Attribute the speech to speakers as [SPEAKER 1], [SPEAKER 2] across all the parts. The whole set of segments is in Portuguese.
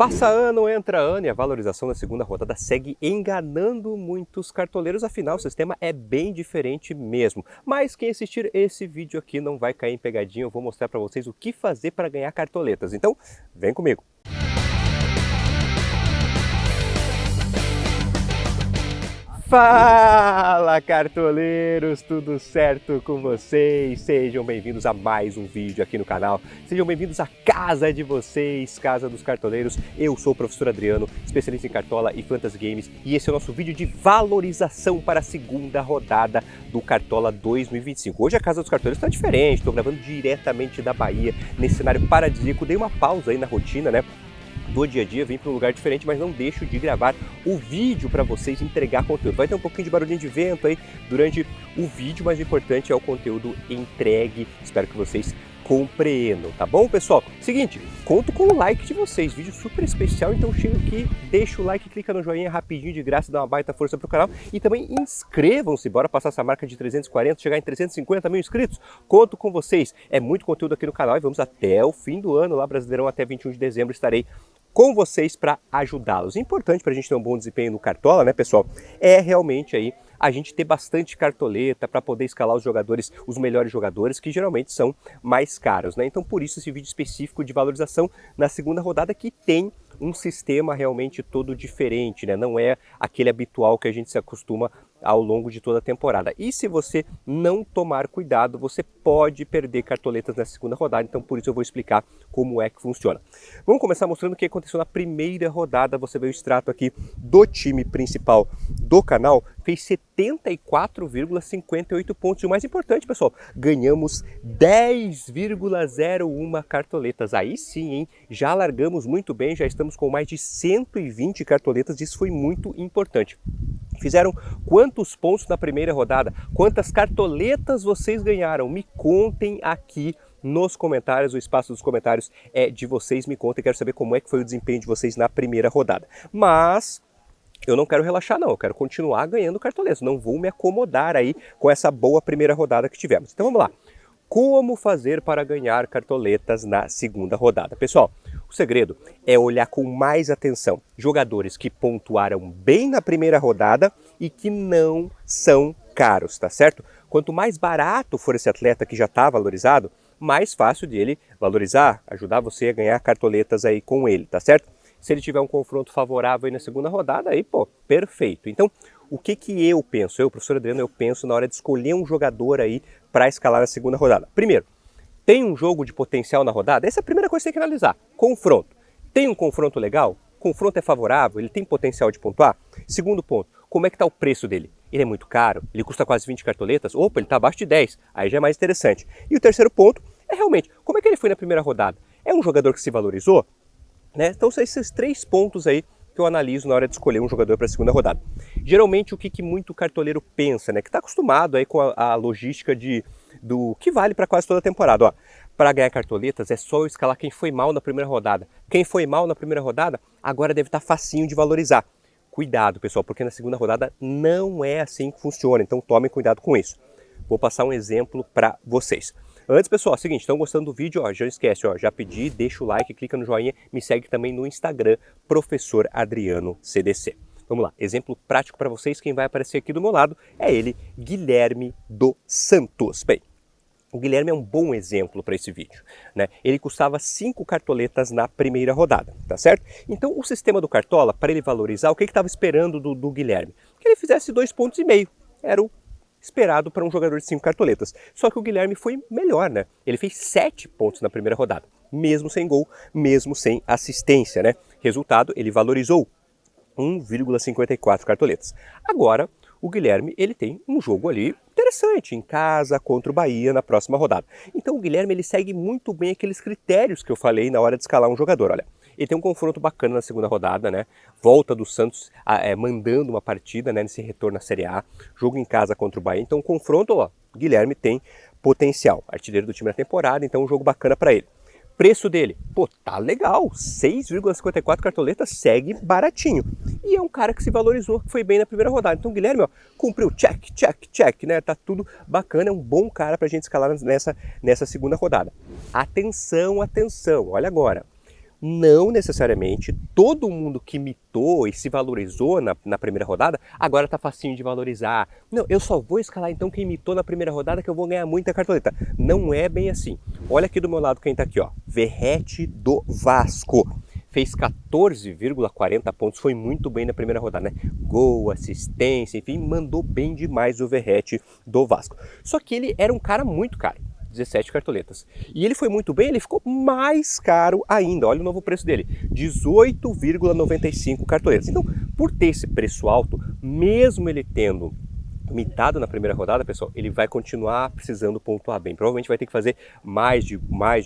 [SPEAKER 1] Passa ano, entra ano e a valorização da segunda rodada segue enganando muitos cartoleiros, afinal o sistema é bem diferente mesmo. Mas quem assistir esse vídeo aqui não vai cair em pegadinha, eu vou mostrar para vocês o que fazer para ganhar cartoletas. Então, vem comigo! Fala, cartoleiros! Tudo certo com vocês? Sejam bem-vindos a mais um vídeo aqui no canal. Sejam bem-vindos à casa de vocês, Casa dos Cartoleiros. Eu sou o professor Adriano, especialista em Cartola e Fantasy Games, e esse é o nosso vídeo de valorização para a segunda rodada do Cartola 2025. Hoje a Casa dos Cartoleiros está diferente, estou gravando diretamente da Bahia, nesse cenário paradisíaco. Dei uma pausa aí na rotina, né? Do dia a dia, vim para um lugar diferente, mas não deixo de gravar o vídeo para vocês, entregar conteúdo. Vai ter um pouquinho de barulhinho de vento aí durante o vídeo, mas o importante é o conteúdo entregue. Espero que vocês compreendam, tá bom, pessoal? Seguinte, conto com o like de vocês, vídeo super especial, então chega aqui, deixa o like, clica no joinha rapidinho de graça, dá uma baita força pro canal e também inscrevam-se, bora passar essa marca de 340, chegar em 350 mil inscritos, conto com vocês, é muito conteúdo aqui no canal e vamos até o fim do ano, lá Brasileirão, até 21 de dezembro estarei com vocês para ajudá-los. Importante para a gente ter um bom desempenho no Cartola, né, pessoal, é realmente aí a gente ter bastante cartoleta para poder escalar os jogadores, os melhores jogadores, que geralmente são mais caros, né? Então, por isso esse vídeo específico de valorização na segunda rodada, que tem um sistema realmente todo diferente, né? Não é aquele habitual que a gente se acostuma ao longo de toda a temporada. E se você não tomar cuidado, você pode perder cartoletas na segunda rodada, então por isso eu vou explicar como é que funciona. Vamos começar mostrando o que aconteceu na primeira rodada. Você vê o extrato aqui do time principal do canal, fez 74,58 pontos. E o mais importante, pessoal, ganhamos 10,01 cartoletas. Aí sim, hein? Já largamos muito bem, já estamos com mais de 120 cartoletas, isso foi muito importante. Fizeram quantos pontos na primeira rodada? Quantas cartoletas vocês ganharam? Me contem aqui nos comentários, o espaço dos comentários é de vocês, me contem, quero saber como é que foi o desempenho de vocês na primeira rodada. Mas eu não quero relaxar não, eu quero continuar ganhando cartoletas, não vou me acomodar aí com essa boa primeira rodada que tivemos. Então vamos lá. Como fazer para ganhar cartoletas na segunda rodada? Pessoal, o segredo é olhar com mais atenção jogadores que pontuaram bem na primeira rodada e que não são caros, tá certo? Quanto mais barato for esse atleta que já está valorizado, mais fácil dele valorizar, ajudar você a ganhar cartoletas aí com ele, tá certo? Se ele tiver um confronto favorável aí na segunda rodada, aí, pô, perfeito. Então, o que eu penso? Eu, professor Adriano, eu penso na hora de escolher um jogador aí para escalar na segunda rodada. Primeiro, tem um jogo de potencial na rodada? Essa é a primeira coisa que você tem que analisar. Confronto. Tem um confronto legal? Confronto é favorável? Ele tem potencial de pontuar? Segundo ponto, como é que está o preço dele? Ele é muito caro? Ele custa quase 20 cartoletas? Opa, ele está abaixo de 10. Aí já é mais interessante. E o terceiro ponto é realmente, como é que ele foi na primeira rodada? É um jogador que se valorizou? Né? Então são esses três pontos aí que eu analiso na hora de escolher um jogador para a segunda rodada. Geralmente o que muito cartoleiro pensa, né? Que está acostumado aí com a logística do que vale para quase toda a temporada. Ó, para ganhar cartoletas é só eu escalar quem foi mal na primeira rodada. Quem foi mal na primeira rodada agora deve estar facinho de valorizar. Cuidado, pessoal, porque na segunda rodada não é assim que funciona, então tomem cuidado com isso. Vou passar um exemplo para vocês. Antes, pessoal, é o seguinte, estão gostando do vídeo? Ó, já esquece, ó, já pedi, deixa o like, clica no joinha, me segue também no Instagram, Professor Adriano CDC. Vamos lá, exemplo prático para vocês, quem vai aparecer aqui do meu lado é ele, Guilherme dos Santos. Bem, o Guilherme é um bom exemplo para esse vídeo, né? Ele custava 5 cartoletas na primeira rodada, tá certo? Então o sistema do Cartola, para ele valorizar, o que estava esperando do Guilherme? Que ele fizesse 2,5 pontos, era o esperado para um jogador de 5 cartoletas. Só que o Guilherme foi melhor, né? Ele fez 7 pontos na primeira rodada, mesmo sem gol, mesmo sem assistência, né? Resultado, ele valorizou 1,54 cartoletas. Agora, o Guilherme, ele tem um jogo ali interessante, em casa, contra o Bahia, na próxima rodada. Então o Guilherme, ele segue muito bem aqueles critérios que eu falei na hora de escalar um jogador. Olha, ele tem um confronto bacana na segunda rodada, né? Volta do Santos mandando uma partida, né? Nesse retorno à Série A, jogo em casa contra o Bahia. Então o confronto, ó, Guilherme tem potencial. Artilheiro do time na temporada, então um jogo bacana para ele. Preço dele, pô, tá legal, 6,54 cartoletas, segue baratinho. E é um cara que se valorizou, que foi bem na primeira rodada. Então o Guilherme, ó, cumpriu, check, check, check, né? Tá tudo bacana, é um bom cara pra gente escalar nessa segunda rodada. Atenção, atenção, olha agora. Não necessariamente todo mundo que mitou e se valorizou na primeira rodada, agora tá facinho de valorizar. Não, eu só vou escalar então quem mitou na primeira rodada que eu vou ganhar muita cartoleta. Não é bem assim. Olha aqui do meu lado quem tá aqui, ó. Verratti do Vasco. Fez 14,40 pontos, foi muito bem na primeira rodada, né? Gol, assistência, enfim, mandou bem demais o Verratti do Vasco. Só que ele era um cara muito caro. 17 cartoletas. E ele foi muito bem, ele ficou mais caro ainda. Olha o novo preço dele, 18,95 cartoletas. Então, por ter esse preço alto, mesmo ele tendo mitado na primeira rodada, pessoal, ele vai continuar precisando pontuar bem. Provavelmente vai ter que fazer mais de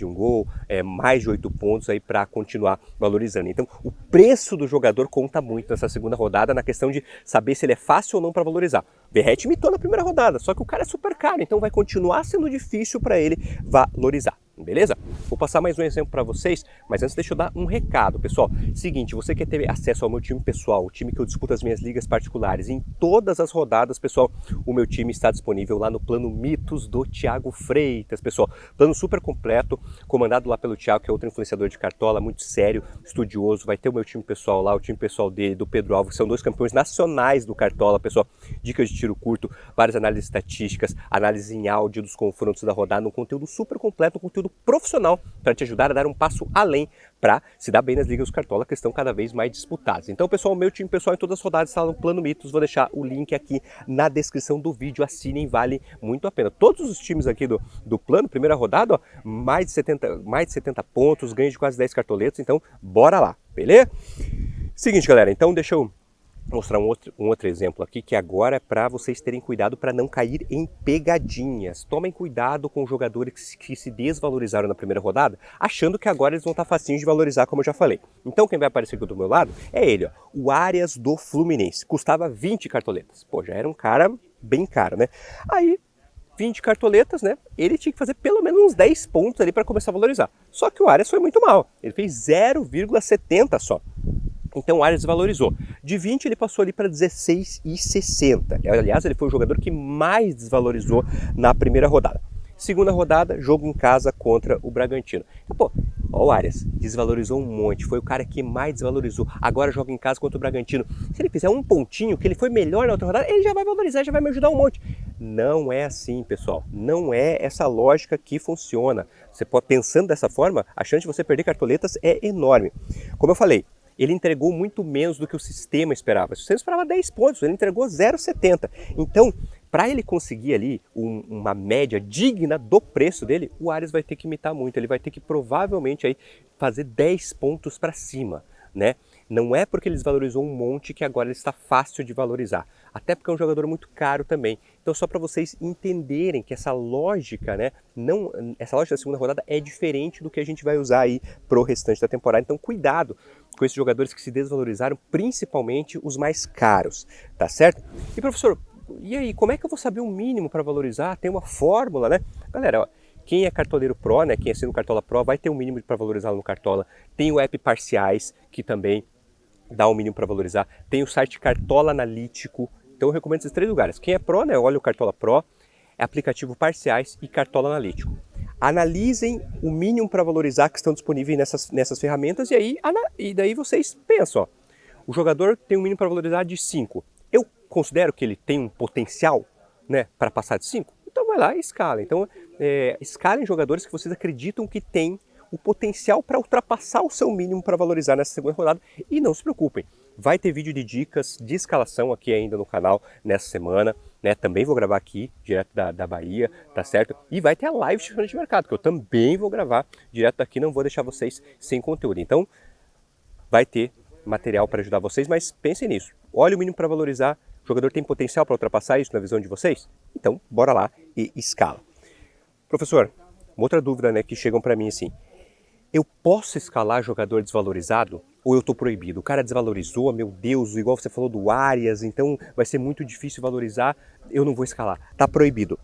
[SPEAKER 1] um gol, mais de 8 pontos aí para continuar valorizando. Então, o preço do jogador conta muito nessa segunda rodada, na questão de saber se ele é fácil ou não para valorizar. Verratti mitou na primeira rodada, só que o cara é super caro, então vai continuar sendo difícil para ele valorizar. Beleza? Vou passar mais um exemplo para vocês, mas antes deixa eu dar um recado, pessoal. Seguinte, você quer ter acesso ao meu time pessoal, o time que eu disputo as minhas ligas particulares, em todas as rodadas, pessoal, o meu time está disponível lá no plano Mitos do Thiago Freitas, pessoal. Plano super completo, comandado lá pelo Thiago, que é outro influenciador de cartola, muito sério, estudioso. Vai ter o meu time pessoal lá, o time pessoal dele, do Pedro Alves, que são 2 campeões nacionais do cartola, pessoal. Dicas de tiro curto, várias análises estatísticas, análise em áudio dos confrontos da rodada, um conteúdo super completo, um conteúdo profissional para te ajudar a dar um passo além para se dar bem nas ligas do Cartola, que estão cada vez mais disputadas. Então, pessoal, o meu time pessoal em todas as rodadas está no Plano Mitos, vou deixar o link aqui na descrição do vídeo, assinem, vale muito a pena. Todos os times aqui do plano, primeira rodada, ó, mais de 70 pontos, ganho de quase 10 cartoletas, então bora lá, beleza? Seguinte, galera, então deixa eu mostrar um outro exemplo aqui, que agora é para vocês terem cuidado para não cair em pegadinhas. Tomem cuidado com os jogadores que se desvalorizaram na primeira rodada, achando que agora eles vão estar facinhos de valorizar, como eu já falei. Então quem vai aparecer aqui do meu lado é ele, ó, o Arias do Fluminense. Custava 20 cartoletas. Pô, já era um cara bem caro, né? Aí 20 cartoletas, né? Ele tinha que fazer pelo menos uns 10 pontos ali para começar a valorizar. Só que o Arias foi muito mal. Ele fez 0,70 só. Então o Arias desvalorizou. De 20 ele passou ali para 16,60. Aliás, ele foi o jogador que mais desvalorizou na primeira rodada. Segunda rodada, jogo em casa contra o Bragantino. Pô, ó, o Arias desvalorizou um monte, foi o cara que mais desvalorizou. Agora joga em casa contra o Bragantino. Se ele fizer um pontinho, que ele foi melhor na outra rodada, ele já vai valorizar, já vai me ajudar um monte. Não é assim, pessoal. Não é essa lógica que funciona. Você pode, pensando dessa forma, a chance de você perder cartoletas é enorme. Como eu falei, ele entregou muito menos do que o sistema esperava. O sistema esperava 10 pontos, ele entregou 0,70. Então, para ele conseguir ali uma média digna do preço dele, o Arias vai ter que imitar muito. Ele vai ter que provavelmente aí fazer 10 pontos para cima, né? Não é porque ele desvalorizou um monte que agora ele está fácil de valorizar. Até porque é um jogador muito caro também. Então, só para vocês entenderem que essa lógica, né, essa lógica da segunda rodada é diferente do que a gente vai usar aí pro restante da temporada. Então, cuidado com esses jogadores que se desvalorizaram, principalmente os mais caros, tá certo? E professor, e aí, como é que eu vou saber o mínimo para valorizar? Tem uma fórmula, né? Galera, ó, quem é cartoleiro Pro, né, quem assina o Cartola Pro, vai ter um mínimo para valorizar no Cartola. Tem o app Parciais, que também dá um mínimo para valorizar. Tem o site Cartola Analítico. Então eu recomendo esses 3 lugares. Quem é Pro, né, olha o Cartola Pro, é aplicativo Parciais e Cartola Analítico. Analisem o mínimo para valorizar que estão disponíveis nessas ferramentas e daí vocês pensam, ó, o jogador tem um mínimo para valorizar de 5. Eu considero que ele tem um potencial, né, para passar de 5? Então vai lá e escala. Então escalem jogadores que vocês acreditam que têm o potencial para ultrapassar o seu mínimo para valorizar nessa segunda rodada. E não se preocupem, vai ter vídeo de dicas de escalação aqui ainda no canal nessa semana, né? Também vou gravar aqui, direto da Bahia, tá certo? E vai ter a live de mercado, que eu também vou gravar direto daqui, não vou deixar vocês sem conteúdo. Então, vai ter material para ajudar vocês, mas pensem nisso. Olha o mínimo para valorizar, o jogador tem potencial para ultrapassar isso na visão de vocês? Então, bora lá e escala. Professor, uma outra dúvida, né, que chegam para mim assim, eu posso escalar jogador desvalorizado ou eu estou proibido? O cara desvalorizou, meu Deus, igual você falou do Arias, então vai ser muito difícil valorizar, eu não vou escalar. Tá proibido.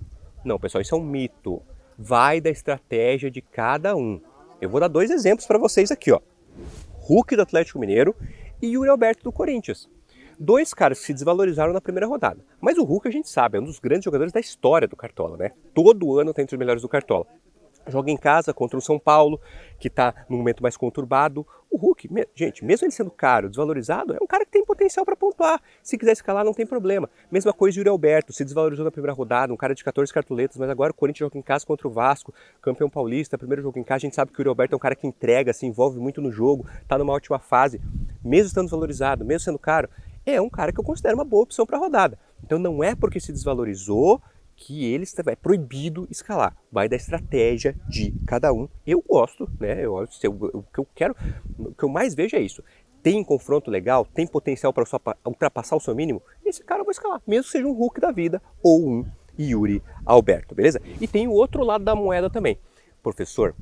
[SPEAKER 1] Não, pessoal, isso é um mito. Vai da estratégia de cada um. Eu vou dar 2 exemplos para vocês aqui, ó. Hulk do Atlético Mineiro e Yuri Alberto do Corinthians. 2 caras que se desvalorizaram na primeira rodada. Mas o Hulk a gente sabe, é um dos grandes jogadores da história do Cartola, né? Todo ano tá entre os melhores do Cartola. Joga em casa contra o São Paulo, que está num momento mais conturbado, O Hulk, gente, mesmo ele sendo caro, desvalorizado, é um cara que tem potencial para pontuar. Se quiser escalar, não tem problema. Mesma coisa o Yuri Alberto, se desvalorizou na primeira rodada, um cara de 14 cartoletas, mas agora o Corinthians joga em casa contra o Vasco, campeão paulista, primeiro jogo em casa, a gente sabe que o Yuri Alberto é um cara que entrega, se envolve muito no jogo, tá numa ótima fase, mesmo estando desvalorizado, mesmo sendo caro, é um cara que eu considero uma boa opção para a rodada. Então não é porque se desvalorizou que ele é proibido escalar. Vai da estratégia de cada um. Eu gosto, né? O que eu quero, o que eu mais vejo é isso. Tem confronto legal, tem potencial para ultrapassar o seu mínimo, esse cara eu vou escalar, mesmo que seja um Hulk da vida ou um Yuri Alberto, beleza? E tem o outro lado da moeda também. Professor,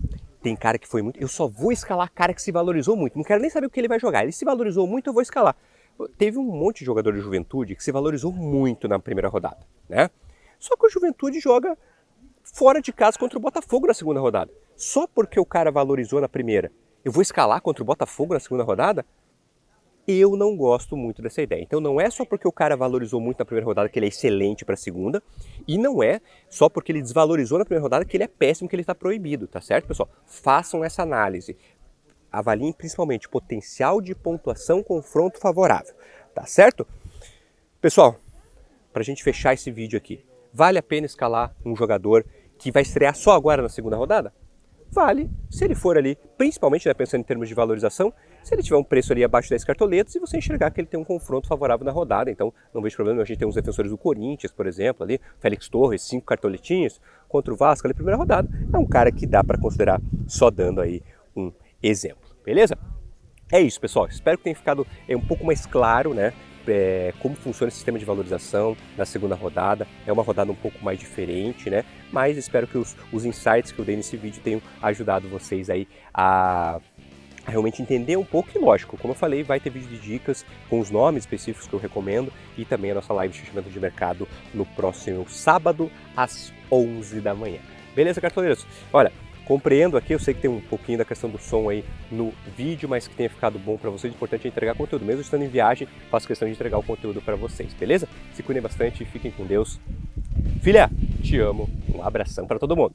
[SPEAKER 1] tem cara que foi muito... Eu só vou escalar cara que se valorizou muito. Não quero nem saber o que ele vai jogar. Ele se valorizou muito, eu vou escalar. Teve um monte de jogador de Juventude que se valorizou muito na primeira rodada, né? Só que o Juventude joga fora de casa contra o Botafogo na segunda rodada. Só porque o cara valorizou na primeira, eu vou escalar contra o Botafogo na segunda rodada? Eu não gosto muito dessa ideia. Então não é só porque o cara valorizou muito na primeira rodada que ele é excelente para a segunda, e não é só porque ele desvalorizou na primeira rodada que ele é péssimo, que ele está proibido, tá certo, pessoal? Façam essa análise. Avaliem principalmente potencial de pontuação, confronto favorável, tá certo? Pessoal, para a gente fechar esse vídeo aqui, vale a pena escalar um jogador que vai estrear só agora na segunda rodada? Vale, se ele for ali, principalmente, né, pensando em termos de valorização, se ele tiver um preço ali abaixo de 10 cartoletas e você enxergar que ele tem um confronto favorável na rodada, então não vejo problema. A gente tem uns defensores do Corinthians, por exemplo, ali, Félix Torres, 5 cartoletinhos, contra o Vasco ali, primeira rodada, é um cara que dá para considerar, só dando aí um exemplo, beleza? É isso, pessoal, espero que tenha ficado um pouco mais claro, né, como funciona esse sistema de valorização na segunda rodada. É uma rodada um pouco mais diferente, né? Mas espero que os insights que eu dei nesse vídeo tenham ajudado vocês aí a realmente entender um pouco. E lógico, como eu falei, vai ter vídeo de dicas com os nomes específicos que eu recomendo e também a nossa live de fechamento de mercado no próximo sábado às 11 da manhã. Beleza, cartoleiros? Olha, compreendo aqui, eu sei que tem um pouquinho da questão do som aí no vídeo, mas que tenha ficado bom para vocês. O importante é entregar conteúdo. Mesmo estando em viagem, faço questão de entregar o conteúdo para vocês, beleza? Se cuidem bastante, fiquem com Deus. Filha, te amo. Um abração para todo mundo.